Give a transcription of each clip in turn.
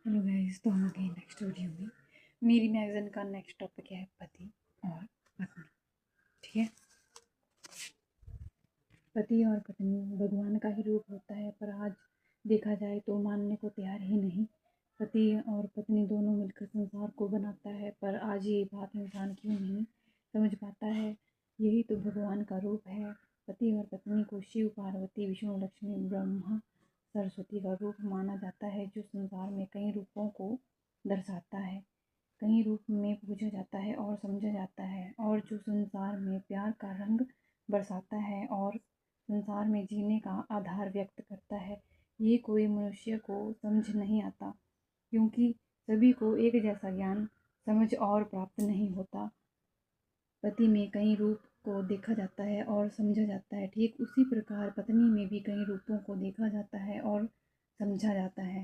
Hello guys, तो हम आ गए नेक्स्ट वीडियो में। मेरी मैगज़ीन का नेक्स्ट टॉपिक है पति और पत्नी। ठीक है। पति और पत्नी भगवान का ही रूप होता है, पर आज देखा जाए तो मानने को तैयार ही नहीं। पति और पत्नी दोनों मिलकर संसार को बनाता है, पर आज ये बात इंसान क्यों नहीं समझ पाता है। यही तो भगवान का रूप है। पति और पत्नी को शिव पार्वती, विष्णु लक्ष्मी, ब्रह्मा सरस्वती का रूप माना जाता है, जो संसार में कई रूपों को दर्शाता है, कई रूप में पूजा जाता है और समझा जाता है, और जो संसार में प्यार का रंग बरसाता है और संसार में जीने का आधार व्यक्त करता है। ये कोई मनुष्य को समझ नहीं आता, क्योंकि सभी को एक जैसा ज्ञान समझ और प्राप्त नहीं होता। पति में कई रूप को देखा जाता है और समझा जाता है, ठीक उसी प्रकार पत्नी में भी कई रूपों को देखा जाता है और समझा जाता है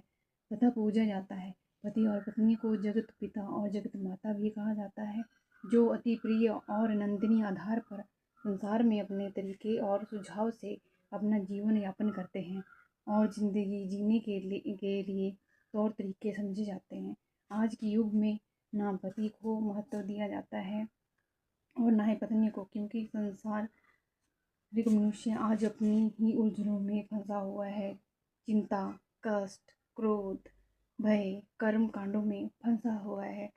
तथा पूजा जाता है। पति और पत्नी को जगत पिता और जगत माता भी कहा जाता है, जो अति प्रिय और नंदनीय आधार पर संसार में अपने तरीके और सुझाव से अपना जीवन यापन करते हैं और जिंदगी जीने के लिए तौर तरीके समझे जाते हैं। आज के युग में ना पति को महत्व दिया जाता है और ना ही पत्नी को, क्योंकि संसारिक मनुष्य आज अपनी ही उलझनों में फंसा हुआ है। चिंता, कष्ट, क्रोध, भय, कर्म कांडों में फंसा हुआ है।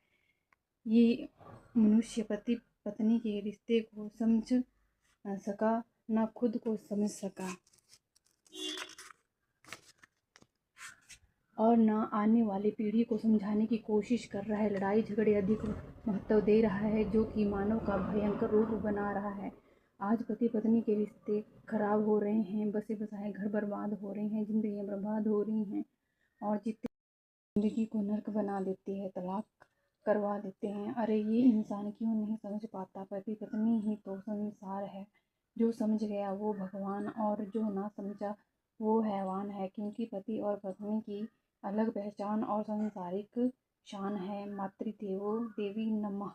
ये मनुष्य पति पत्नी के रिश्ते को समझ न सका, न खुद को समझ सका और न आने वाली पीढ़ी को समझाने की कोशिश कर रहा है। लड़ाई झगड़े अधिक महत्व दे रहा है, जो कि मानव का भयंकर रूप बना रहा है। आज पति पत्नी के रिश्ते खराब हो रहे हैं, बसे बसाए घर बर्बाद हो रहे हैं, जिंदगियां बर्बाद हो रही हैं और जितनी जिंदगी को नर्क बना देते हैं, तलाक करवा देते हैं। अरे ये इंसान क्यों नहीं समझ पाता? पति पत्नी ही तो संसार है। जो समझ गया वो भगवान, और जो ना समझा वो हैवान है, क्योंकि पति और पत्नी की अलग पहचान और सांसारिक शान है। मातृदेवो देवी नमः।